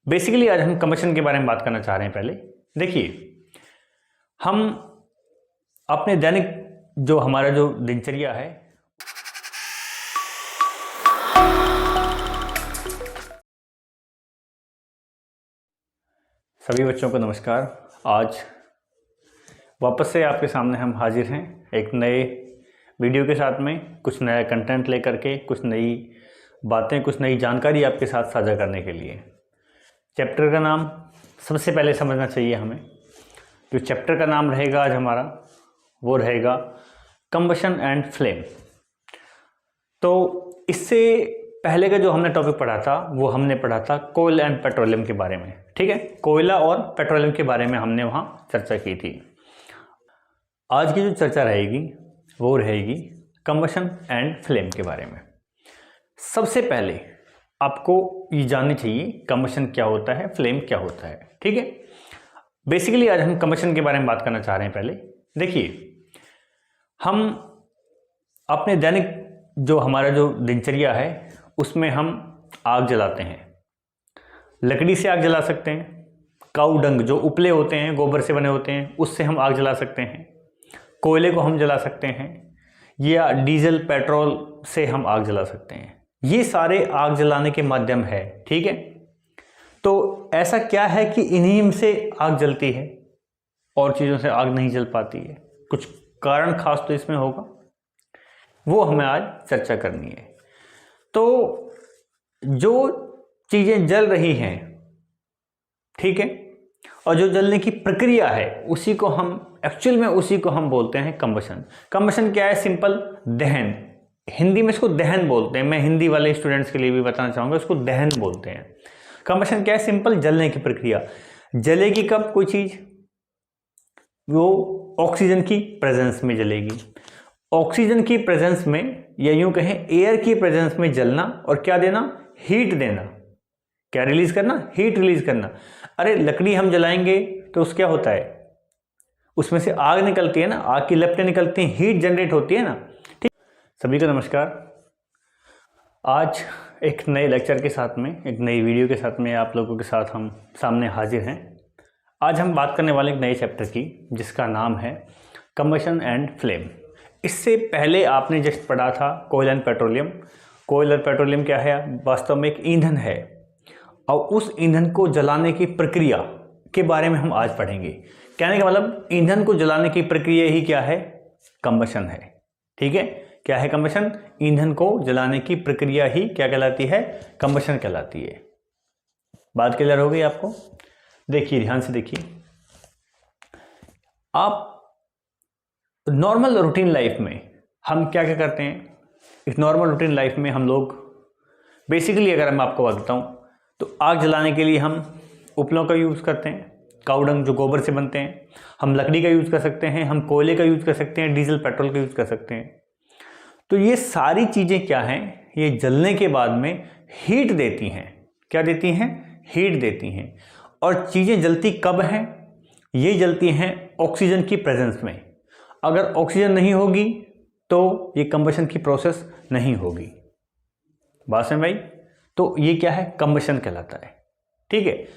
Basically आज हम combustion के बारे में बात करना चाह रहे हैं। पहले देखिए, हम अपने दैनिक जो हमारा जो दिनचर्या है सभी बच्चों को नमस्कार। आज वापस से आपके सामने हम हाजिर हैं एक नए वीडियो के साथ में, कुछ नया कंटेंट लेकर के, कुछ नई बातें, कुछ नई जानकारी आपके साथ साझा करने के लिए। चैप्टर का नाम सबसे पहले समझना चाहिए हमें। जो चैप्टर का नाम रहेगा आज हमारा वो रहेगा कंबशन एंड फ्लेम। तो इससे पहले का जो हमने टॉपिक पढ़ा था वो हमने पढ़ा था कोयल एंड पेट्रोलियम के बारे में। ठीक है, कोयला और पेट्रोलियम के बारे में हमने वहाँ चर्चा की थी। आज की जो चर्चा रहेगी वो रहेगी कंबशन एंड फ्लेम के बारे में। सबसे पहले आपको ये जाननी चाहिए कंबशन क्या होता है, फ्लेम क्या होता है। ठीक है, बेसिकली आज हम कंबशन के बारे में बात करना चाह रहे हैं। पहले देखिए, हम अपने दैनिक जो हमारा जो दिनचर्या है उसमें हम आग जलाते हैं। लकड़ी से आग जला सकते हैं, काऊ डंग जो उपले होते हैं, गोबर से बने होते हैं, उससे हम आग जला सकते हैं। कोयले को हम जला सकते हैं, या डीजल पेट्रोल से हम आग जला सकते हैं। ये सारे आग जलाने के माध्यम है। ठीक है, तो ऐसा क्या है कि इन्हीं से आग जलती है और चीज़ों से आग नहीं जल पाती है? कुछ कारण खास तो इसमें होगा, वो हमें आज चर्चा करनी है। तो जो चीज़ें जल रही हैं, ठीक है, और जो जलने की प्रक्रिया है उसी को हम एक्चुअल में उसी को हम बोलते हैं कंबशन। कंबशन क्या है? सिंपल दहन। हिंदी में इसको दहन बोलते हैं। मैं हिंदी वाले स्टूडेंट्स के लिए भी बताना चाहूँगा, इसको दहन बोलते हैं। कंबशन क्या है? सिंपल जलने की प्रक्रिया। जलेगी कब कोई चीज़? वो ऑक्सीजन की प्रेजेंस में जलेगी। ऑक्सीजन की प्रेजेंस में, या यूं कहें एयर की प्रेजेंस में जलना, और क्या देना? हीट देना। क्या रिलीज करना? हीट रिलीज करना। अरे लकड़ी हम जलाएंगे तो उस क्या होता है? उसमें से आग निकलती है ना, आग की लपटें निकलती हैं, हीट जनरेट होती है ना। ठीक, सभी को नमस्कार। आज एक नए लेक्चर के साथ में, एक नई वीडियो के साथ में आप लोगों के साथ हम सामने हाजिर हैं। आज हम बात करने वाले एक नए चैप्टर की, जिसका नाम है कंबशन एंड फ्लेम। इससे पहले आपने जस्ट पढ़ा था कोयल एंड पेट्रोलियम। कोयल और पेट्रोलियम क्या है? वास्तव में एक ईंधन है, और उस ईंधन को जलाने की प्रक्रिया के बारे में हम आज पढ़ेंगे। कहने का मतलब, ईंधन को जलाने की प्रक्रिया ही क्या है? कंबशन है। ठीक है, क्या है कंबशन? ईंधन को जलाने की प्रक्रिया ही क्या कहलाती है? कंबशन कहलाती है। बात क्लियर हो गई आपको? देखिए, ध्यान से देखिए। आप नॉर्मल रूटीन लाइफ में हम क्या क्या करते हैं? इस नॉर्मल रूटीन लाइफ में हम लोग बेसिकली, अगर मैं आपको बताऊं, तो आग जलाने के लिए हम उपलों का यूज़ करते हैं, काऊ डंग जो गोबर से बनते हैं। हम लकड़ी का यूज़ कर सकते हैं, हम कोयले का यूज़ कर सकते हैं, डीजल पेट्रोल का यूज़ कर सकते हैं। तो ये सारी चीज़ें क्या हैं? ये जलने के बाद में हीट देती हैं। क्या देती हैं? हीट देती हैं। और चीज़ें जलती कब हैं? ये जलती हैं ऑक्सीजन की प्रेजेंस में। अगर ऑक्सीजन नहीं होगी तो ये कंबशन की प्रोसेस नहीं होगी। बात समझ में आई? तो ये क्या है? कंबशन कहलाता है। ठीक है,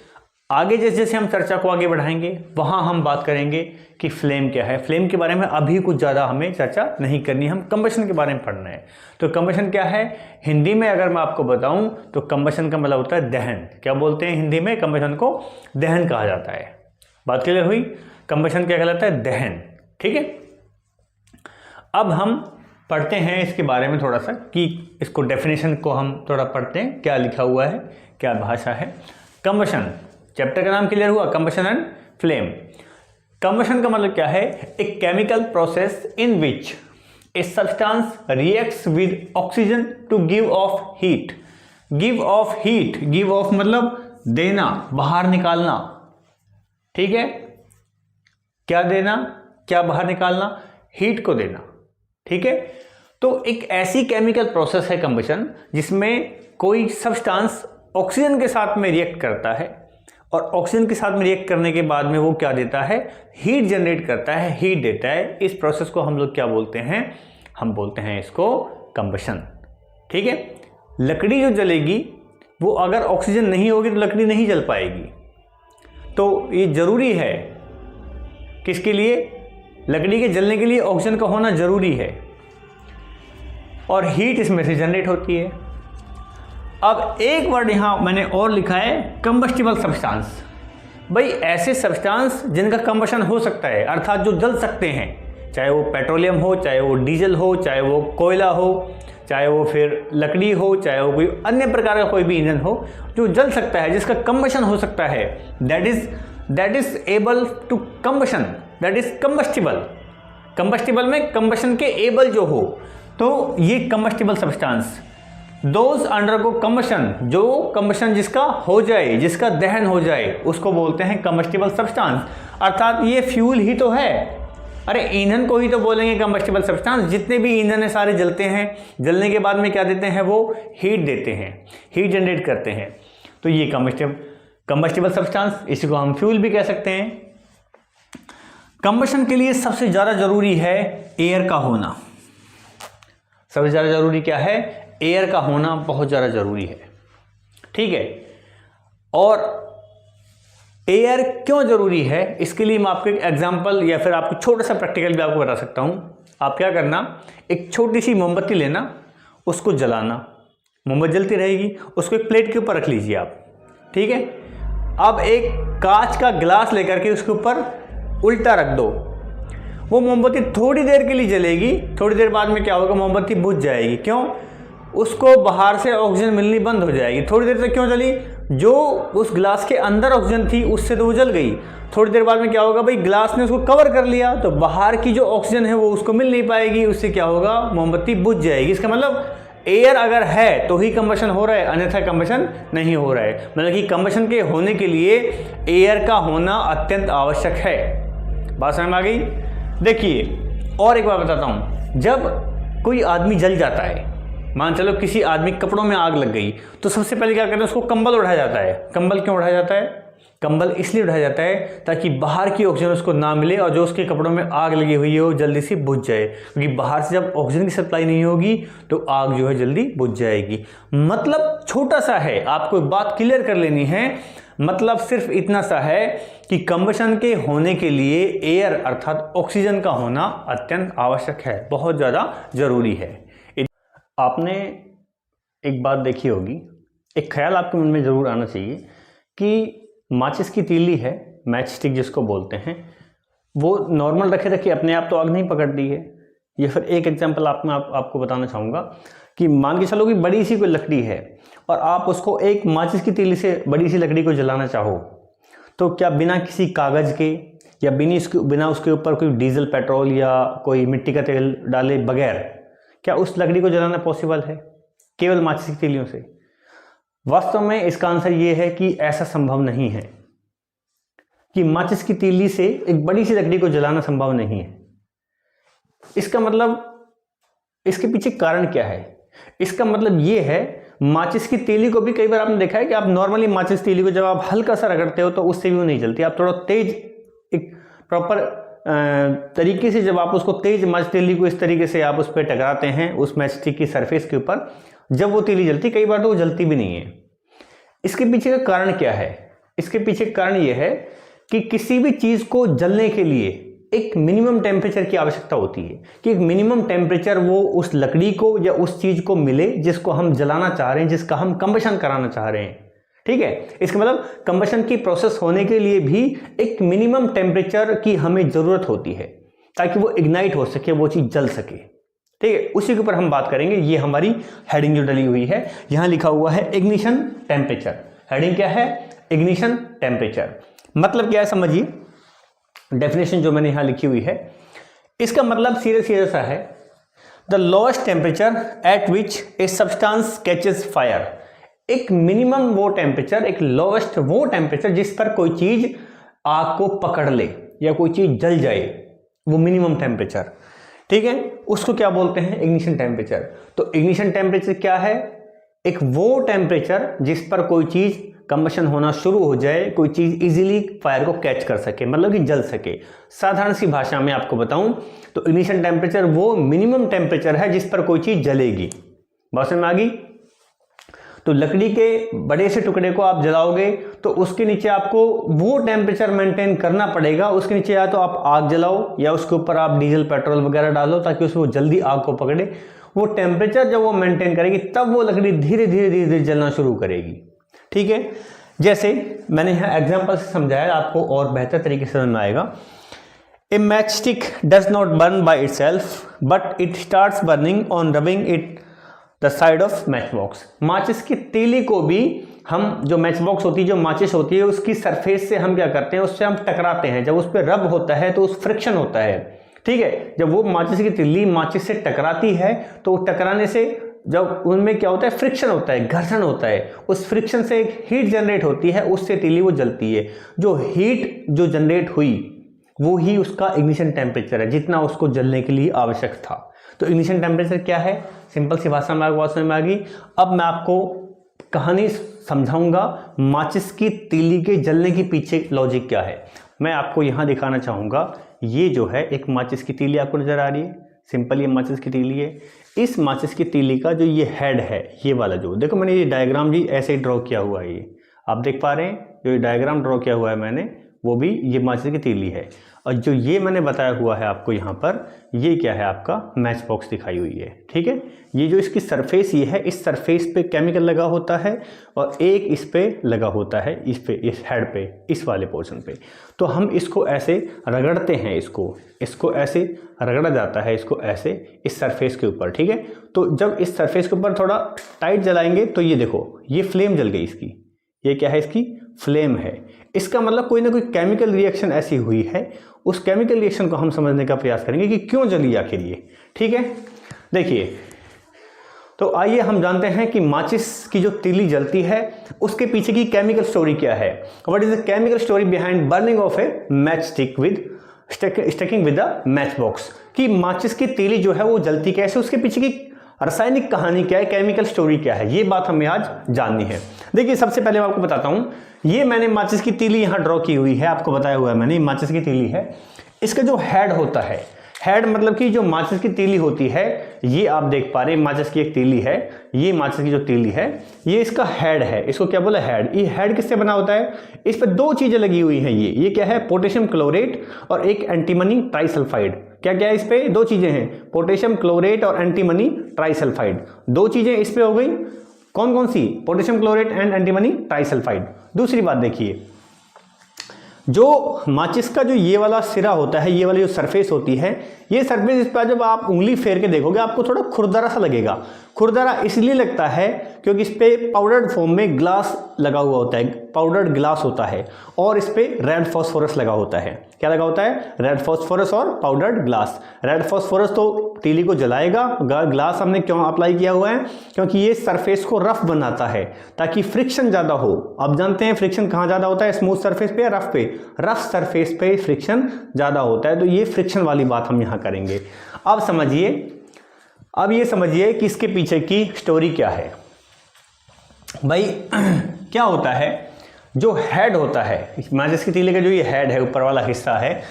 आगे जैसे जैसे हम चर्चा को आगे बढ़ाएंगे वहाँ हम बात करेंगे कि फ्लेम क्या है। फ्लेम के बारे में अभी कुछ ज़्यादा हमें चर्चा नहीं करनी, हम कंबशन के बारे में पढ़ना है। तो कंबशन क्या है? हिंदी में अगर मैं आपको बताऊं तो कंबशन का मतलब होता है दहन। क्या बोलते हैं हिंदी में? कंबशन को दहन कहा जाता है। बात क्लियर हुई? कंबशन क्या कहलाता है? दहन। ठीक है, अब हम पढ़ते हैं इसके बारे में थोड़ा सा, कि इसको डेफिनेशन को हम थोड़ा पढ़ते हैं, क्या लिखा हुआ है, क्या भाषा है। कंबशन, चैप्टर का नाम क्लियर हुआ, कंबशन एंड फ्लेम। कंबशन का मतलब क्या है? A chemical process in which a substance reacts with oxygen to give off heat. Give off heat, give off मतलब देना, बाहर निकालना। ठीक है, क्या देना? क्या बाहर निकालना? हीट को देना। ठीक है, तो एक ऐसी केमिकल प्रोसेस है कंबशन, जिसमें कोई सब्सटेंस ऑक्सीजन के साथ में रिएक्ट करता है, और ऑक्सीजन के साथ में रिएक्ट करने के बाद में वो क्या देता है? हीट जनरेट करता है, हीट देता है। इस प्रोसेस को हम लोग क्या बोलते हैं? हम बोलते हैं इसको कंबशन। ठीक है, लकड़ी जो जलेगी वो अगर ऑक्सीजन नहीं होगी तो लकड़ी नहीं जल पाएगी। तो ये ज़रूरी है, किसके लिए? लकड़ी के जलने के लिए ऑक्सीजन का होना ज़रूरी है, और हीट इसमें से जनरेट होती है। अब एक वर्ड यहाँ मैंने और लिखा है, कंबस्टिबल सब्सटेंस। भाई ऐसे सब्सटेंस जिनका कंबशन हो सकता है, अर्थात जो जल सकते हैं, चाहे वो पेट्रोलियम हो, चाहे वो डीजल हो, चाहे वो कोयला हो, चाहे वो फिर लकड़ी हो, चाहे वो कोई अन्य प्रकार का कोई भी ईंधन हो जो जल सकता है, जिसका कंबशन हो सकता है, that is able to combustion, that is combustible. Combustible में कंबशन के एबल जो हो, तो ये combustible substance. Those undergo combustion, जो कंबशन जिसका हो जाए, जिसका दहन हो जाए, उसको बोलते हैं कंबस्टिबल सब्सटेंस। अर्थात ये फ्यूल ही तो है। अरे ईंधन को ही तो बोलेंगे कंबस्टिबल सब्सटेंस। जितने भी ईंधन है सारे जलते हैं, जलने के बाद में क्या देते हैं? वो हीट देते हैं, हीट जनरेट करते हैं। तो ये कंबस्टिबल सब्सटेंस, इसी को हम फ्यूल भी कह सकते हैं। कंबशन के लिए सबसे ज़्यादा जरूरी है एयर का होना। सबसे ज़्यादा जरूरी क्या है? एयर का होना बहुत ज़्यादा ज़रूरी है, ठीक है। और एयर क्यों ज़रूरी है, इसके लिए मैं आपको एक एग्जांपल या फिर आपको छोटा सा प्रैक्टिकल भी आपको बता सकता हूँ। आप क्या करना, एक छोटी सी मोमबत्ती लेना, उसको जलाना, मोमबत्ती जलती रहेगी, उसको एक प्लेट के ऊपर रख लीजिए आप, ठीक है। अब एक कांच का गिलास लेकर के उसके ऊपर उल्टा रख दो। वो मोमबत्ती थोड़ी देर के लिए जलेगी, थोड़ी देर बाद में क्या होगा? मोमबत्ती बुझ जाएगी। क्यों? उसको बाहर से ऑक्सीजन मिलनी बंद हो जाएगी। थोड़ी देर तक क्यों जली? जो उस गिलास के अंदर ऑक्सीजन थी उससे तो वो जल गई। थोड़ी देर बाद में क्या होगा? भाई गिलास ने उसको कवर कर लिया, तो बाहर की जो ऑक्सीजन है वो उसको मिल नहीं पाएगी, उससे क्या होगा? मोमबत्ती बुझ जाएगी। इसका मतलब एयर अगर है तो ही कंबशन हो रहा है, अन्यथा कंबशन नहीं हो रहा है। मतलब कि कंबशन के होने के लिए एयर का होना अत्यंत आवश्यक है। बात समझ में आ गई? देखिए और एक बार बताता हूँ, जब कोई आदमी जल जाता है, मान चलो किसी आदमी के कपड़ों में आग लग गई, तो सबसे पहले क्या करते हैं? उसको कंबल उठाया जाता है। कंबल क्यों उठाया जाता है? कंबल इसलिए उठाया जाता है ताकि बाहर की ऑक्सीजन उसको ना मिले और जो उसके कपड़ों में आग लगी हुई है वो जल्दी से बुझ जाए, क्योंकि बाहर से जब ऑक्सीजन की सप्लाई नहीं होगी तो आग जो है जल्दी बुझ जाएगी। मतलब छोटा सा है, आपको एक बात क्लियर कर लेनी है। मतलब सिर्फ इतना सा है कि कंबशन के होने के लिए एयर अर्थात ऑक्सीजन का होना अत्यंत आवश्यक है, बहुत ज़्यादा जरूरी है। आपने एक बात देखी होगी, एक ख्याल आपके मन में ज़रूर आना चाहिए कि माचिस की तीली है, मैच स्टिक जिसको बोलते हैं, वो नॉर्मल रखे रखे अपने आप तो आग नहीं पकड़ती है। या फिर एक एग्जांपल आपको बताना चाहूँगा कि मान के चलो कि बड़ी सी कोई लकड़ी है और आप उसको एक माचिस की तीली से बड़ी सी लकड़ी को जलाना चाहो, तो क्या बिना किसी कागज़ के या बिना उसके ऊपर कोई डीजल पेट्रोल या कोई मिट्टी का तेल डाले बगैर क्या उस लकड़ी को जलाना पॉसिबल है केवल माचिस की तीलियों से? वास्तव में इसका आंसर ये है कि ऐसा संभव नहीं है, कि माचिस की तीली से एक बड़ी सी लकड़ी को जलाना संभव नहीं है। इसका मतलब, इसके पीछे कारण क्या है? इसका मतलब ये है, माचिस की तीली को भी कई बार आपने देखा है कि आप नॉर्मली माचिस तीली को जब आप हल्का सा रगड़ते हो तो उससे भी वो नहीं जलती। आप थोड़ा तेज एक प्रॉपर तरीके से जब आप उसको तेज माचिस तीली को इस तरीके से आप उस पर टकराते हैं उस मैच स्टिक की सरफेस के ऊपर, जब वो तीली जलती, कई बार तो वो जलती भी नहीं है। इसके पीछे का कारण क्या है? इसके पीछे का कारण ये है कि किसी भी चीज को जलने के लिए एक मिनिमम टेम्परेचर की आवश्यकता होती है, कि एक मिनिमम टेम्परेचर वो उस लकड़ी को या उस चीज को मिले जिसको हम जलाना चाह रहे हैं, जिसका हम कंबशन कराना चाह रहे हैं। ठीक है, इसका मतलब कंबशन की प्रोसेस होने के लिए भी एक मिनिमम टेम्परेचर की हमें जरूरत होती है ताकि वो इग्नाइट हो सके, वो चीज जल सके। ठीक है, उसी के ऊपर हम बात करेंगे। ये हमारी हेडिंग जो डली हुई है, यहां लिखा हुआ है इग्निशन टेम्परेचर। हेडिंग क्या है? Ignition temperature. मतलब क्या है समझिए, डेफिनेशन जो मैंने यहां लिखी हुई है, इसका मतलब सीधे सा है, the lowest temperature at which a substance catches fire. एक मिनिमम वो टेम्परेचर, एक लोएस्ट वो टेम्परेचर जिस पर कोई चीज आग को पकड़ ले या कोई चीज जल जाए, वो मिनिमम टेम्परेचर। ठीक है, उसको क्या बोलते हैं? Ignition temperature. तो इग्निशन टेम्परेचर क्या है? एक वो टेम्परेचर जिस पर कोई चीज कंबशन होना शुरू हो जाए, कोई चीज इजीली फायर को कैच कर सके, मतलब कि जल सके। साधारण सी भाषा में आपको बताऊं तो इग्निशन टेम्परेचर वो मिनिमम टेम्परेचर है जिस पर कोई चीज जलेगी। बात समझ में आ गई? तो तो लकड़ी के बड़े से टुकड़े को आप जलाओगे तो उसके नीचे आपको वो टेम्परेचर मेंटेन करना पड़ेगा। उसके नीचे या तो आप आग जलाओ या उसके ऊपर आप डीजल पेट्रोल वगैरह डालो ताकि उसको जल्दी आग को पकड़े। वो टेम्परेचर जब वो मेंटेन करेगी तब वो लकड़ी धीरे धीरे धीरे धीरे जलना शुरू करेगी। ठीक है, जैसे मैंने यहाँ एग्जाम्पल से समझाया, आपको और बेहतर तरीके से समझ में आएगा। A matchstick does not burn by itself, but it starts burning on rubbing it the side of matchbox। माचिस की तीली को भी हम, जो मैचबॉक्स होती है, जो माचिस होती है, उसकी सरफेस से हम क्या करते हैं, उससे हम टकराते हैं। जब उस पर रब होता है तो उस फ्रिक्शन होता है। ठीक है, जब वो माचिस की तीली माचिस से टकराती है तो टकराने से जब उनमें क्या होता है, फ्रिक्शन होता है, घर्षण होता है। उस फ्रिक्शन से एक हीट जनरेट होती है, उससे तीली वो जलती है। जो हीट जो जनरेट हुई वो ही उसका इग्निशन टेम्परेचर है, जितना उसको जलने के लिए आवश्यक था। तो इग्निशन टेम्परेचर क्या है, सिंपल सी भाषा में बात समझ में आ गई। अब मैं आपको कहानी समझाऊंगा, माचिस की तीली के जलने के पीछे लॉजिक क्या है। मैं आपको यहाँ दिखाना चाहूँगा, ये जो है एक माचिस की तीली आपको नज़र आ रही है। सिंपल ये माचिस की तीली है। इस माचिस की तीली का जो ये हेड है, ये वाला जो देखो मैंने ये डायग्राम जी ऐसे ड्रॉ किया हुआ है, ये आप देख पा रहे हैं, जो ये डायग्राम ड्रॉ किया हुआ है मैंने, वो भी ये माचिस की तीली है। और जो ये मैंने बताया हुआ है आपको यहाँ पर, ये क्या है, आपका मैच बॉक्स दिखाई हुई है। ठीक है, ये जो इसकी सरफेस ये है, इस सरफेस पे केमिकल लगा होता है और एक इस पे लगा होता है, इस पे, इस हेड पे, इस वाले पोर्शन पे। तो हम इसको ऐसे रगड़ते हैं, इसको ऐसे रगड़ा जाता है, इसको ऐसे इस सरफेस के ऊपर। ठीक है, तो जब इस सरफेस के ऊपर थोड़ा टाइट जलाएंगे तो ये देखो, ये फ्लेम जल गई इसकी, ये क्या है, इसकी फ्लेम है। इसका मतलब कोई ना कोई केमिकल रिएक्शन ऐसी हुई है। उस केमिकल रिएक्शन को हम समझने का प्रयास करेंगे कि क्यों जली आखिर ये। ठीक है, देखिए, तो आइए हम जानते हैं कि माचिस की जो तीली जलती है उसके पीछे की केमिकल स्टोरी क्या है। What is the chemical story behind burning of a match stick with sticking with the match box. कि माचिस की तीली जो है वो जलती कैसे, उसके पीछे की रासायनिक कहानी क्या है, केमिकल स्टोरी क्या है, ये बात हमें आज जाननी है। देखिए, सबसे पहले मैं आपको बताता हूं, ये मैंने माचिस की तीली यहां ड्रॉ की हुई है, आपको बताया हुआ है मैंने, माचिस की तीली है। इसका जो हेड होता है, हेड मतलब कि जो माचिस की तीली होती है, ये आप देख पा रहे हैं, माचिस की एक तीली है, ये माचिस की जो तीली है, ये इसका हेड है। इसको क्या बोला, हेड। ये हेड किससे बना होता है, इस पर दो चीजें लगी हुई हैं। ये क्या है, पोटेशियम क्लोरेट और एक एंटीमनी ट्राइसल्फाइड। क्या क्या है इस पे, दो चीजें हैं, पोटेशियम क्लोरेट और एंटीमनी ट्राइसल्फाइड। दो चीजें इस पे हो गई, कौन कौन सी, potassium chlorate and antimony trisulphide. दूसरी बात देखिए, जो माचिस का जो ये वाला सिरा होता है, ये वाली जो सरफेस होती है, ये सरफेस, इस पर जब आप उंगली फेर के देखोगे आपको थोड़ा खुरदरा सा लगेगा। खुरदरा इसलिए लगता है क्योंकि इस पे पाउडर्ड फॉर्म में ग्लास लगा हुआ होता है, पाउडर्ड ग्लास होता है, और इस पे रेड फॉस्फोरस लगा होता है। क्या लगा होता है, रेड फॉस्फोरस और पाउडर्ड ग्लास। रेड फॉस्फोरस तो तीली को जलाएगा, ग्लास हमने क्यों अप्लाई किया हुआ है, क्योंकि ये सरफेस को रफ बनाता है ताकि फ्रिक्शन ज्यादा हो। आप जानते हैं फ्रिक्शन कहाँ ज्यादा होता है, स्मूथ सरफेस पे या रफ पे, रफ सरफेस पे फ्रिक्शन ज्यादा होता है। तो ये फ्रिक्शन वाली बात हम यहाँ करेंगे। अब समझिए, अब ये समझिए कि इसके पीछे की स्टोरी क्या है। भाई क्या होता है, जो हेड होता है माचिस की तीली का, जो ये हेड है, ऊपर वाला हिस्सा है,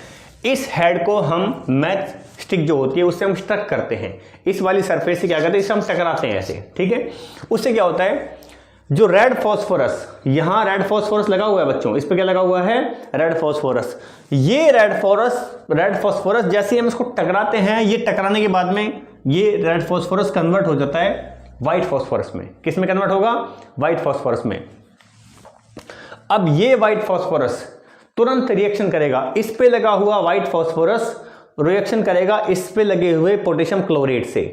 इस हेड को हम मैच स्टिक जो होती है उससे हम स्ट्रक करते हैं। इस वाली सरफेस से क्या करते हैं, इससे हम टकराते हैं ऐसे। ठीक है, उससे क्या होता है, जो रेड फॉस्फोरस, यहां रेड फॉस्फोरस लगा हुआ है बच्चों, इस पे क्या लगा हुआ है, रेड फॉस्फोरस। ये रेड फॉस्फोरस जैसे हम इसको टकराते हैं, ये टकराने के बाद में ये रेड फॉस्फोरस कन्वर्ट हो जाता है व्हाइट फॉस्फोरस में। किस में कन्वर्ट होगा, व्हाइट फॉस्फोरस में। अब ये व्हाइट फॉस्फोरस तुरंत रिएक्शन करेगा, इस पे लगा हुआ व्हाइट फॉस्फोरस रिएक्शन करेगा इस पे लगे हुए पोटेशियम क्लोरेट से।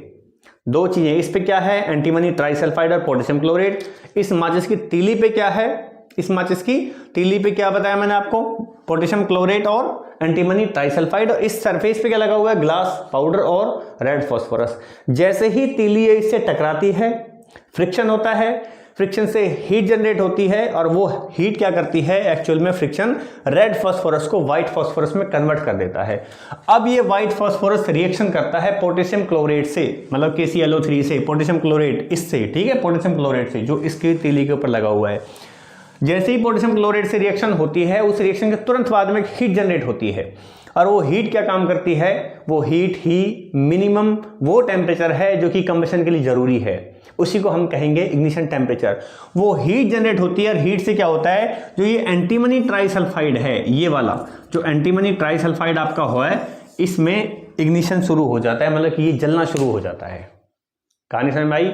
दो चीजें, इस पे क्या है, एंटीमनी ट्राइसल्फाइड और पोटेशियम क्लोरेट। इस माचिस की तीली पे क्या है, इस माचिस की तीली पे क्या बताया मैंने आपको, पोटेशियम क्लोरेट और एंटीमनी ट्राइसल्फाइड। और इस सरफेस पे क्या लगा हुआ है, ग्लास पाउडर और रेड फॉस्फोरस। जैसे ही तीली इससे टकराती है, फ्रिक्शन होता है, फ्रिक्शन से हीट जनरेट होती है, और वो हीट क्या करती है, एक्चुअल में फ्रिक्शन रेड फॉस्फोरस को व्हाइट फॉस्फोरस में कन्वर्ट कर देता है। अब ये व्हाइट फॉस्फोरस रिएक्शन करता है पोटेशियम क्लोरेट से, मतलब KClO3 से, पोटेशियम क्लोरेट इससे, ठीक है, पोटेशियम क्लोरेट से जो इसकी तीली के ऊपर लगा हुआ है। जैसे ही पोटेशियम क्लोरेट से रिएक्शन होती है, उस रिएक्शन के तुरंत बाद में हीट जनरेट होती है, और वो हीट क्या काम करती है, वो हीट ही मिनिमम वो टेम्परेचर है जो कि कंबशन के लिए जरूरी है। उसी को हम कहेंगे इग्निशन टेम्परेचर। वो हीट जनरेट होती है और हीट से क्या होता है, जो ये एंटीमनी ट्राइसल्फाइड है, ये वाला जो एंटीमनी ट्राइसल्फाइड आपका हुआ है, इसमें इग्निशन शुरू हो जाता है, मतलब कि ये जलना शुरू हो जाता है। कहानी समझ में आई?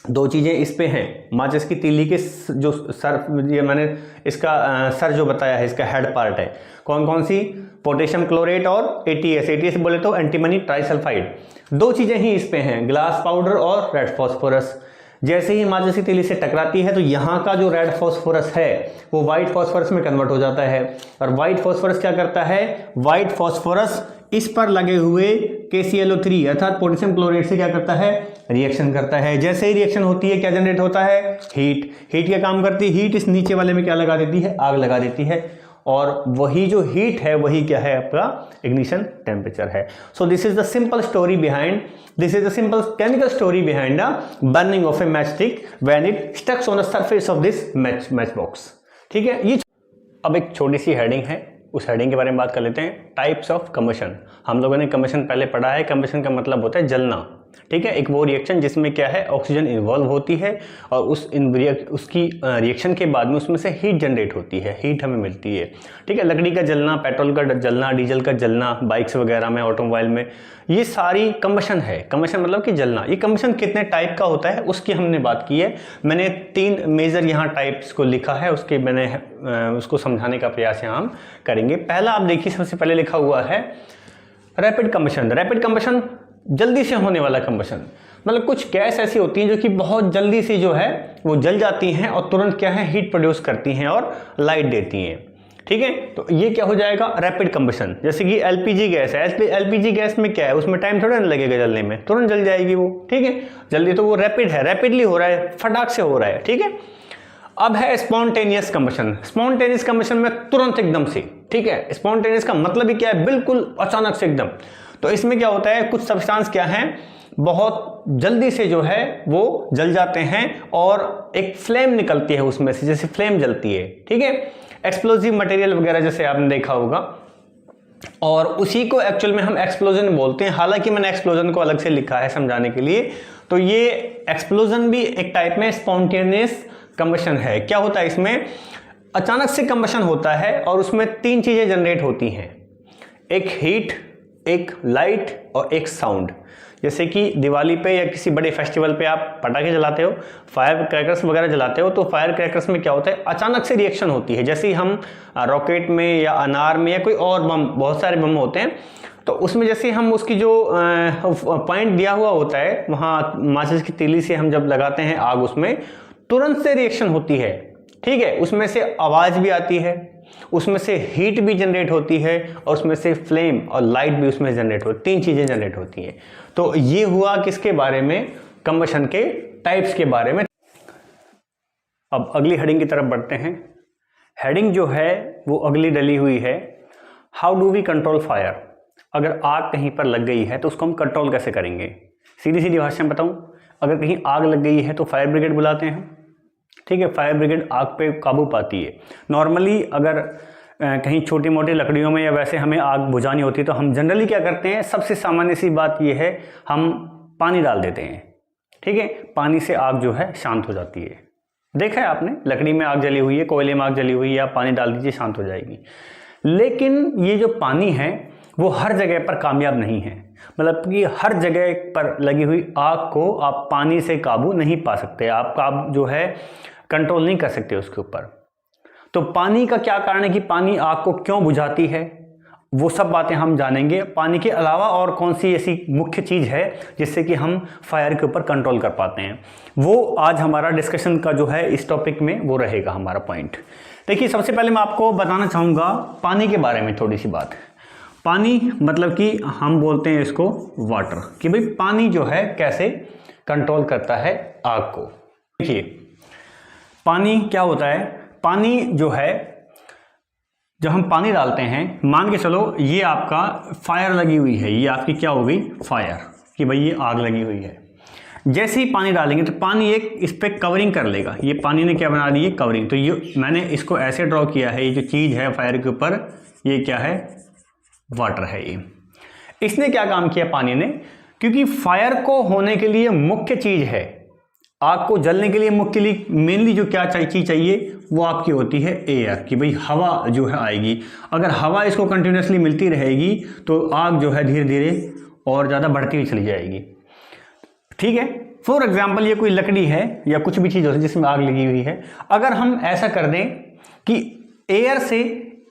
दो चीज़ें इस पे हैं, माचिस की तीली के जो सर, ये मैंने इसका सर जो बताया है, इसका हेड पार्ट है, कौन कौन सी, पोटेशियम क्लोरेट और एटीएस। एटीएस बोले तो एंटीमनी ट्राइसल्फाइड। दो चीज़ें ही इस पे हैं, ग्लास पाउडर और रेड फॉस्फोरस। जैसे ही माचिस की तीली से टकराती है तो यहाँ का जो रेड फॉस्फोरस है वो वाइट फॉस्फोरस में कन्वर्ट हो जाता है, और वाइट फॉस्फोरस क्या करता है, वाइट फॉस्फोरस इस पर लगे हुए KClO3 अर्थात पोटेशियम क्लोराइड से क्या करता है, रिएक्शन करता है। जैसे ही रिएक्शन होती है क्या जनरेट होता है, हीट। हीट क्या काम करती है, हीट इस नीचे वाले में क्या लगा देती है, आग लगा देती है, और वही जो हीट है वही क्या है, आपका इग्निशन टेम्परेचर है। So this is the simple story behind, this is the simple chemical story behind the burning of a match stick when it stucks on the surface of this match box. ठीक है, ये अब एक छोटी सी heading है, उस heading के बारे में बात कर लेते हैं। Types of combustion. हम लोगों ने कम्बशन पहले पढ़ा है, कम्बशन का मतलब होता है जलना। ठीक है, एक वो रिएक्शन जिसमें क्या है, ऑक्सीजन इन्वॉल्व होती है और उसकी रिएक्शन के बाद में उसमें से हीट जनरेट होती है, हीट हमें मिलती है। ठीक है, लकड़ी का जलना, पेट्रोल का जलना, डीजल का जलना, बाइक्स वगैरह में, ऑटोमोबाइल में, ये सारी कम्बशन है। कम्बशन मतलब कि जलना। ये कम्बशन कितने टाइप का होता है उसकी हमने बात की है। मैंने 3 मेजर यहाँ टाइप्स को लिखा है, उसके मैंने उसको समझाने का प्रयास यहाँ हम करेंगे। पहला आप देखिए, सबसे पहले लिखा हुआ है रैपिड कम्बशन। रैपिड कम्बशन जल्दी से होने वाला कम्बशन, मतलब कुछ गैस ऐसी होती हैं जो कि बहुत जल्दी से जो है वो जल जाती हैं और तुरंत क्या है, हीट प्रोड्यूस करती हैं और लाइट देती हैं। ठीक है, तो ये क्या हो जाएगा, रैपिड कम्बशन। जैसे कि एलपीजी गैस है, एलपीजी गैस में क्या है, उसमें टाइम थोड़ा ना लगेगा जलने में, तुरंत जल जाएगी वो। ठीक है, जल्दी तो वो रैपिड है, रैपिडली हो रहा है, फटाक से हो रहा है। ठीक है, अब है स्पॉन्टेनियस कम्बशन। स्पॉन्टेनियस कम्बशन में तुरंत एकदम से, ठीक है, स्पॉन्टेनियस का मतलब ही क्या है, बिल्कुल अचानक से एकदम। तो इसमें क्या होता है, कुछ सब्सटेंस क्या है, बहुत जल्दी से जो है वो जल जाते हैं और एक फ्लेम निकलती है उसमें से, जैसे फ्लेम जलती है। ठीक है, एक्सप्लोजिव मटेरियल वगैरह जैसे आपने देखा होगा, और उसी को एक्चुअल में हम एक्सप्लोजन बोलते हैं। हालांकि मैंने एक्सप्लोजन को अलग से लिखा है समझाने के लिए। तो ये एक्सप्लोजन भी एक टाइप में स्पॉन्टेनियस कम्बशन है। क्या होता है इसमें, अचानक से कम्बशन होता है और उसमें 3 चीजें जनरेट होती हैं, एक हीट, एक लाइट और एक साउंड। जैसे कि दिवाली पे या किसी बड़े फेस्टिवल पे आप पटाखे जलाते हो, फायर क्रैकर्स वगैरह जलाते हो, तो फायर क्रैकर्स में क्या होता है, अचानक से रिएक्शन होती है। जैसे ही हम रॉकेट में या अनार में या कोई और बम, बहुत सारे बम होते हैं, तो उसमें जैसे हम उसकी जो पॉइंट दिया हुआ होता है, वहाँ माचिस की तीली से हम जब लगाते हैं आग, उसमें तुरंत से रिएक्शन होती है। ठीक है, उसमें से आवाज भी आती है, उसमें से हीट भी जनरेट होती है और उसमें से फ्लेम और लाइट भी उसमें जनरेट होती, 3 चीजें जनरेट होती हैं। तो ये हुआ किसके बारे में, कम्बशन के टाइप्स के बारे में। अब अगली हेडिंग की तरफ बढ़ते हैं। हेडिंग जो है वो अगली डली हुई है, how do we control fire. अगर आग कहीं पर लग गई है तो उसको हम कंट्रोल कैसे करेंगे। सीधी सीधी भाषा में बताऊं, अगर कहीं आग लग गई है तो फायर ब्रिगेड बुलाते हैं। ठीक है, फायर ब्रिगेड आग पे काबू पाती है। नॉर्मली अगर कहीं छोटी मोटी लकड़ियों में या वैसे हमें आग बुझानी होती है तो हम जनरली क्या करते हैं, सबसे सामान्य सी बात ये है, हम पानी डाल देते हैं। ठीक है, पानी से आग जो है शांत हो जाती है। देखा है आपने, लकड़ी में आग जली हुई है, कोयले में आग जली हुई है, आप पानी डाल दीजिए, शांत हो जाएगी। लेकिन ये जो पानी है वो हर जगह पर कामयाब नहीं है, मतलब कि हर जगह पर लगी हुई आग को आप पानी से काबू नहीं पा सकते, आप काबू जो है कंट्रोल नहीं कर सकते उसके ऊपर। तो पानी का क्या कारण है कि पानी आग को क्यों बुझाती है, वो सब बातें हम जानेंगे। पानी के अलावा और कौन सी ऐसी मुख्य चीज़ है जिससे कि हम फायर के ऊपर कंट्रोल कर पाते हैं, वो आज हमारा डिस्कशन का जो है इस टॉपिक में वो रहेगा हमारा पॉइंट। देखिए, सबसे पहले मैं आपको बताना चाहूँगा पानी के बारे में थोड़ी सी बात। पानी मतलब कि हम बोलते हैं इसको वाटर, कि भाई पानी जो है कैसे कंट्रोल करता है आग को। देखिए, पानी क्या होता है, पानी जो है जब हम पानी डालते हैं, मान के चलो ये आपका फायर लगी हुई है, ये आपकी क्या हो गई, फायर, कि भाई ये आग लगी हुई है। जैसे ही पानी डालेंगे तो पानी एक इस पर कवरिंग कर लेगा। ये पानी ने क्या बना दी है, कवरिंग। तो ये मैंने इसको ऐसे ड्रॉ किया है, ये जो चीज़ है फायर के ऊपर, ये क्या है, वाटर है। ये इसने क्या काम किया पानी ने, क्योंकि फायर को होने के लिए मुख्य चीज़ है आग को जलने के लिए मुख्य मेनली जो क्या चीज़ चाहिए वो आपकी होती है एयर, कि भाई हवा जो है आएगी। अगर हवा इसको कंटिन्यूसली मिलती रहेगी तो आग जो है धीरे धीरे और ज़्यादा बढ़ती हुई चली जाएगी। ठीक है, फॉर एग्जाम्पल ये कोई लकड़ी है या कुछ भी चीज़ हो जिसमें आग लगी हुई है, अगर हम ऐसा कर दें कि एयर से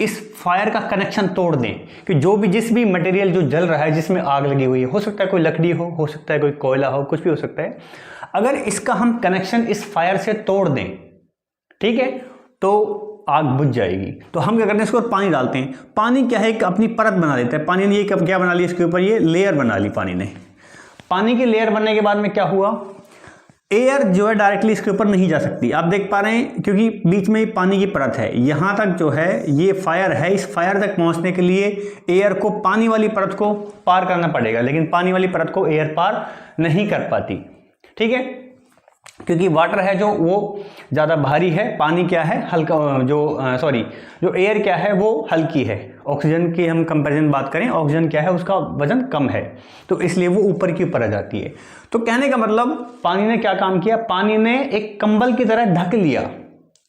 इस फायर का कनेक्शन तोड़ दें, कि जो भी जिस भी मटेरियल जो जल रहा है जिसमें आग लगी हुई है, हो सकता है कोई लकड़ी हो सकता है कोई कोयला हो, कुछ भी हो सकता है, अगर इसका हम कनेक्शन इस फायर से तोड़ दें, ठीक है, तो आग बुझ जाएगी। तो हम क्या करते हैं, इसको पानी डालते हैं। पानी क्या है, एक अपनी परत बना देता है। पानी ने ये क्या बना ली, इसके ऊपर ये लेयर बना ली पानी ने। पानी की लेयर बनने के बाद में क्या हुआ, एयर जो है डायरेक्टली इसके ऊपर नहीं जा सकती। आप देख पा रहे हैं क्योंकि बीच में पानी की परत है, यहाँ तक जो है ये फायर है, इस फायर तक पहुँचने के लिए एयर को पानी वाली परत को पार करना पड़ेगा, लेकिन पानी वाली परत को एयर पार नहीं कर पाती। ठीक है, क्योंकि वाटर है जो वो ज़्यादा भारी है, पानी क्या है हल्का, जो एयर क्या है वो हल्की है। ऑक्सीजन की हम कंपैरिजन बात करें, ऑक्सीजन क्या है उसका वजन कम है, तो इसलिए वो ऊपर की ऊपर आ जाती है। तो कहने का मतलब पानी ने क्या काम किया, पानी ने एक कंबल की तरह ढक लिया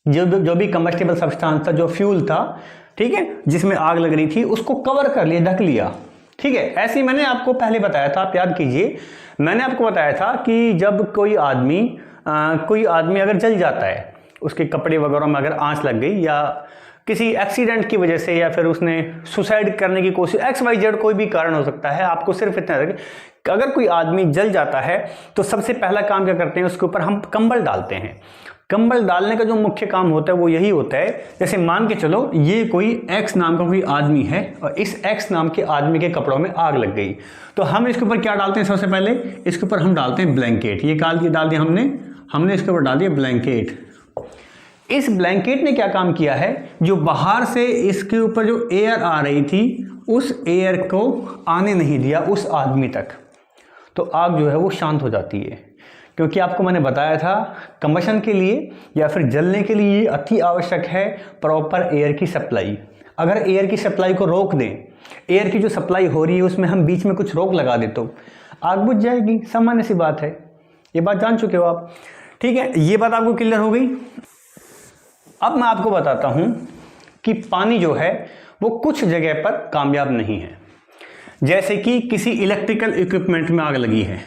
जो भी कंबस्टिबल सब्सटेंस था, जो फ्यूल था, ठीक है, जिसमें आग लग रही थी, उसको कवर कर लिया, ढक लिया। ठीक है, ऐसे ही मैंने आपको पहले बताया था, आप याद कीजिए, मैंने आपको बताया था कि जब कोई आदमी अगर जल जाता है, उसके कपड़े वगैरह में अगर आंच लग गई या किसी एक्सीडेंट की वजह से, या फिर उसने सुसाइड करने की कोशिश, XYZ कोई भी कारण हो सकता है, आपको सिर्फ इतना है कि अगर कोई आदमी जल जाता है तो सबसे पहला काम क्या करते हैं, उसके ऊपर हम कंबल डालते हैं। कंबल डालने का जो मुख्य काम होता है वो यही होता है, जैसे मान के चलो ये कोई X नाम का कोई आदमी है और इस X नाम के आदमी के कपड़ों में आग लग गई, तो हम इसके ऊपर क्या डालते हैं, सबसे पहले इसके ऊपर हम डालते हैं ब्लैंकेट। ये डाल दिया हमने इसके ऊपर डाल दिया ब्लैंकेट। इस ब्लैंकेट ने क्या काम किया है, जो बाहर से इसके ऊपर जो एयर आ रही थी उस एयर को आने नहीं दिया उस आदमी तक, तो आग जो है वो शांत हो जाती है। क्योंकि आपको मैंने बताया था कंबशन के लिए या फिर जलने के लिए अति आवश्यक है प्रॉपर एयर की सप्लाई। अगर एयर की सप्लाई को रोक दें, एयर की जो सप्लाई हो रही है उसमें हम बीच में कुछ रोक लगा दें तो आग बुझ जाएगी, सामान्य सी बात है। ये बात जान चुके हो आप, ठीक है, ये बात आपको क्लियर हो गई। अब मैं आपको बताता हूं कि पानी जो है वो कुछ जगह पर कामयाब नहीं है। जैसे कि किसी इलेक्ट्रिकल इक्विपमेंट में आग लगी है,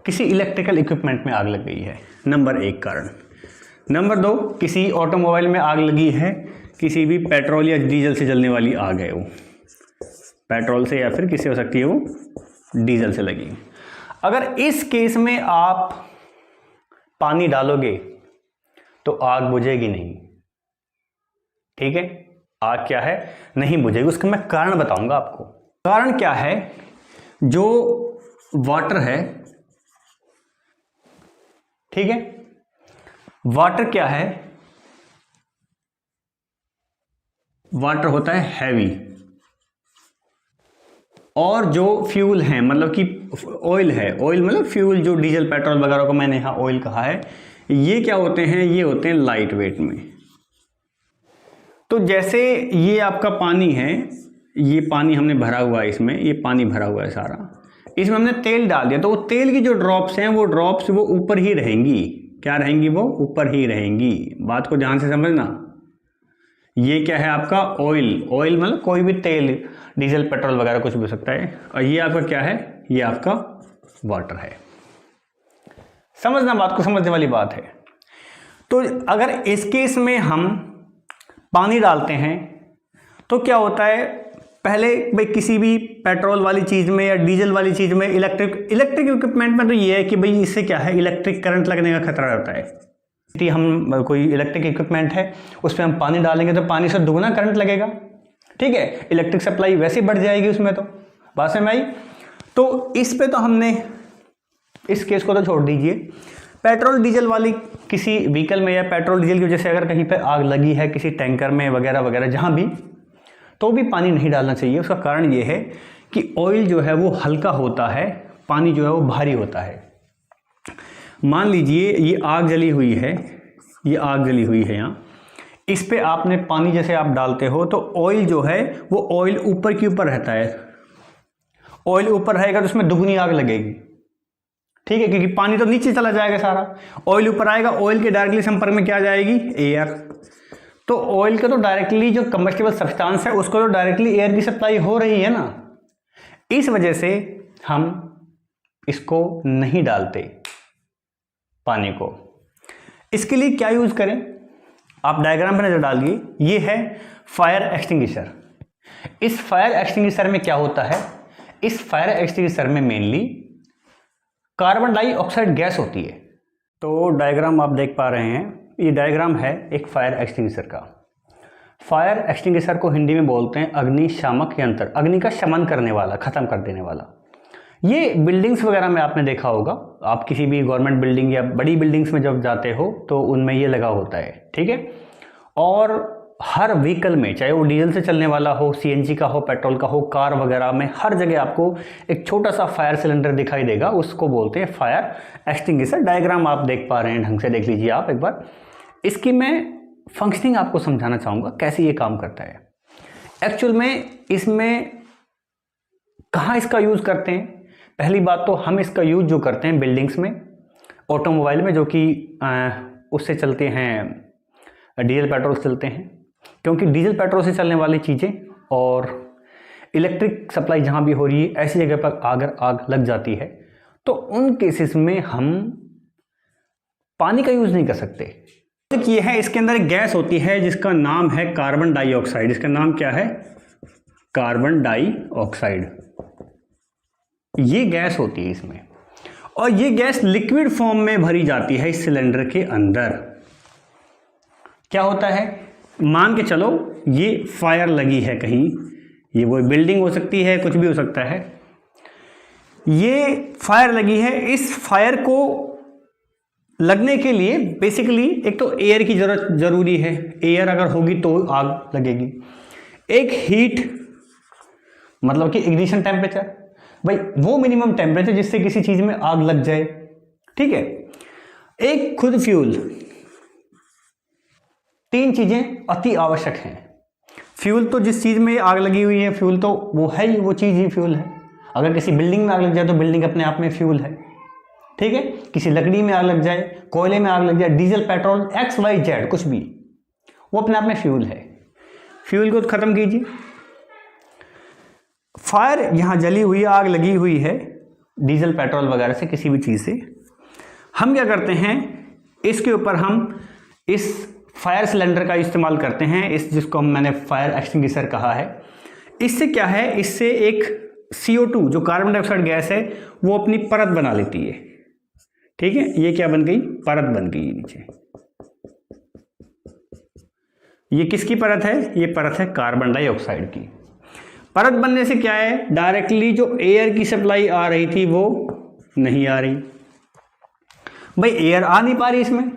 किसी इलेक्ट्रिकल इक्विपमेंट में आग लग गई है, नंबर 1 कारण। नंबर 2, किसी ऑटोमोबाइल में आग लगी है, किसी भी पेट्रोल या डीजल से जलने वाली आग है, वो पेट्रोल से या फिर किसी हो सकती है वो डीजल से लगी। अगर इस केस में आप पानी डालोगे तो आग बुझेगी नहीं, ठीक है, आग क्या है नहीं बुझेगी। उसका मैं कारण बताऊंगा आपको। कारण क्या है, जो वाटर है, ठीक है, वाटर क्या है, वाटर होता है हैवी, और जो फ्यूल है मतलब कि ऑयल है, ऑयल मतलब फ्यूल, जो डीजल पेट्रोल वगैरह को मैंने यहाँ ऑयल कहा है, ये क्या होते हैं, ये होते हैं लाइट वेट में। तो जैसे ये आपका पानी है, ये पानी हमने भरा हुआ है, इसमें ये पानी भरा हुआ है सारा, इसमें हमने तेल डाल दिया, तो वो तेल की जो ड्रॉप्स हैं वो ड्रॉप्स वो ऊपर ही रहेंगी। क्या रहेंगी, वो ऊपर ही रहेंगी। बात को ध्यान से समझना। ये क्या है आपका ऑयल, ऑयल मतलब कोई भी तेल, डीजल पेट्रोल वगैरह कुछ भी हो सकता है, और ये आपका क्या है, ये आपका वाटर है। समझना, बात को समझने वाली बात है। तो अगर इस केस में हम पानी डालते हैं तो क्या होता है, पहले भाई किसी भी पेट्रोल वाली चीज़ में या डीजल वाली चीज़ में, इलेक्ट्रिक इक्विपमेंट में तो ये है कि भाई इससे क्या है, इलेक्ट्रिक करंट लगने का खतरा रहता है। यदि हम कोई इलेक्ट्रिक इक्विपमेंट है उस पर हम पानी डालेंगे तो पानी से दुगना करंट लगेगा, ठीक है, इलेक्ट्रिक सप्लाई वैसे बढ़ जाएगी उसमें। तो बात समझ में आई। तो इस पे तो हमने इस केस को तो छोड़ दीजिए। पेट्रोल डीजल वाली किसी व्हीकल में या पेट्रोल डीजल की वजह से अगर कहीं पर आग लगी है किसी टैंकर में वगैरह वगैरह जहाँ भी, तो भी पानी नहीं डालना चाहिए। उसका कारण ये है कि ऑयल जो है वो हल्का होता है, पानी जो है वो भारी होता है। मान लीजिए ये आग जली हुई है, ये आग जली हुई है यहाँ, इस पे आपने पानी जैसे आप डालते हो तो ऑयल जो है वो ऑयल ऊपर के ऊपर रहता है। ऑयल ऊपर रहेगा तो उसमें दुगनी आग लगेगी, ठीक है, क्योंकि पानी तो नीचे चला जाएगा सारा, ऑयल ऊपर आएगा, ऑयल के डायरेक्टली संपर्क में क्या जाएगी, एयर। तो ऑयल का तो डायरेक्टली जो कंबस्टिबल सब्सटेंस है उसको तो डायरेक्टली एयर की सप्लाई हो रही है ना, इस वजह से हम इसको नहीं डालते पानी को। इसके लिए क्या यूज करें, आप डायग्राम पर नजर डालिए, ये है फायर एक्सटिंग्विशर। इस फायर एक्सटिंग्विशर में क्या होता है, इस फायर एक्सटिंग्विशर में मेनली कार्बन डाइऑक्साइड गैस होती है। तो डायग्राम आप देख पा रहे हैं, ये डायग्राम है एक फायर एक्सटिंग्विशर का। फायर एक्सटिंग्विशर को हिंदी में बोलते हैं अग्निशामक यंत्र, अग्नि का शमन करने वाला, खत्म कर देने वाला। ये बिल्डिंग्स वगैरह में आपने देखा होगा, आप किसी भी गवर्नमेंट बिल्डिंग या बड़ी बिल्डिंग्स में जब जाते हो तो उनमें ये लगा होता है, ठीक है। और हर व्हीकल में, चाहे वो डीजल से चलने वाला हो, सीएनजी का हो, पेट्रोल का हो, कार वगैरह में, हर जगह आपको एक छोटा सा फायर सिलेंडर दिखाई देगा, उसको बोलते हैं फायर एक्सटिंग्विशर। डायग्राम आप देख पा रहे हैं, ढंग से देख लीजिए आप एक बार। इसकी मैं फंक्शनिंग आपको समझाना चाहूँगा, कैसे ये काम करता है। एक्चुअल में इसमें कहाँ इसका यूज़ करते हैं, पहली बात तो हम इसका यूज़ जो करते हैं बिल्डिंग्स में, ऑटोमोबाइल में, जो कि उससे चलते हैं, डीजल पेट्रोल से चलते हैं, क्योंकि डीजल पेट्रोल से चलने वाली चीज़ें और इलेक्ट्रिक सप्लाई जहाँ भी हो रही है, ऐसी जगह पर अगर आग लग जाती है तो उन केसेस में हम पानी का यूज़ नहीं कर सकते। ये है, इसके अंदर एक गैस होती है जिसका नाम है कार्बन डाइऑक्साइड। इसका नाम क्या है, कार्बन डाइऑक्साइड। ये गैस होती है इसमें, और ये गैस लिक्विड फॉर्म में भरी जाती है इस सिलेंडर के अंदर। क्या होता है, मान के चलो ये फायर लगी है कहीं, ये वो बिल्डिंग हो सकती है, कुछ भी हो सकता है, ये फायर लगी है। इस फायर को लगने के लिए बेसिकली एक तो एयर की जरूरी है, एयर अगर होगी तो आग लगेगी। एक हीट, मतलब कि इग्निशन टेम्परेचर, भाई वो मिनिमम टेम्परेचर जिससे किसी चीज में आग लग जाए, ठीक है। एक खुद फ्यूल, तीन चीजें अति आवश्यक हैं। फ्यूल तो जिस चीज में आग लगी हुई है, फ्यूल तो वो है ही, वो चीज ही फ्यूल है। अगर किसी बिल्डिंग में आग लग जाए तो बिल्डिंग अपने आप में फ्यूल है, ठीक है। किसी लकड़ी में आग लग जाए, कोयले में आग लग जाए, डीजल, पेट्रोल, XYZ कुछ भी, वो अपने आप में फ्यूल है। फ्यूल को खत्म कीजिए। फायर यहां जली हुई, आग लगी हुई है डीजल, पेट्रोल वगैरह से, किसी भी चीज से, हम क्या करते हैं, इसके ऊपर हम इस फायर सिलेंडर का इस्तेमाल करते हैं, इस जिसको मैंने फायर एक्सटिंग्विशर कहा है। इससे क्या है, इससे एक CO2 जो कार्बन डाइऑक्साइड गैस है वो अपनी परत बना लेती है, ठीक है। ये क्या बन गई, परत बन गई नीचे। ये किसकी परत है, ये परत है कार्बन डाइऑक्साइड की। परत बनने से क्या है, डायरेक्टली जो एयर की सप्लाई आ रही थी वो नहीं आ रही, भाई एयर आ नहीं पा रही इसमें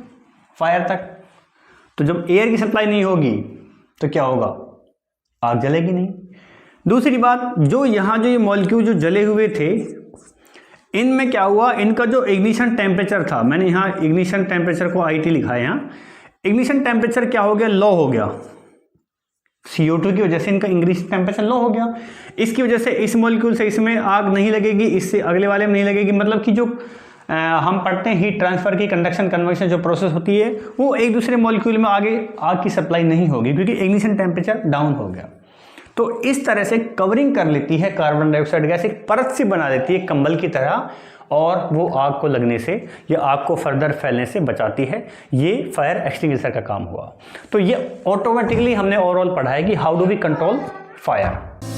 फायर तक। तो जब एयर की सप्लाई नहीं होगी तो क्या होगा, आग जलेगी नहीं। दूसरी बात, जो यहाँ जो ये मॉलिक्यूल जो जले हुए थे, इनमें क्या हुआ, इनका जो इग्निशन टेम्परेचर था, मैंने यहाँ इग्निशन टेम्परेचर को IT लिखा है, यहाँ इग्निशन टेम्परेचर क्या हो गया, लो हो गया। CO2 की वजह से इनका इग्निशन टेम्परेचर लो हो गया। इसकी वजह से इस मॉलिक्यूल से इसमें आग नहीं लगेगी, इससे अगले वाले में नहीं लगेगी। मतलब कि जो हम पढ़ते हैं हीट ट्रांसफर की, कंडक्शन कन्वर्शन जो प्रोसेस होती है, वो एक दूसरे मॉलिक्यूल में आगे आग की सप्लाई नहीं होगी, क्योंकि इग्निशन टेम्परेचर डाउन हो गया। तो इस तरह से कवरिंग कर लेती है कार्बन डाइऑक्साइड गैस, एक परत सी बना देती है कंबल की तरह, और वो आग को लगने से या आग को फर्दर फैलने से बचाती है। ये फायर एक्सटिंग्विशर का काम हुआ। तो ये ऑटोमेटिकली हमने ओवरऑल पढ़ा है कि how do we control fire.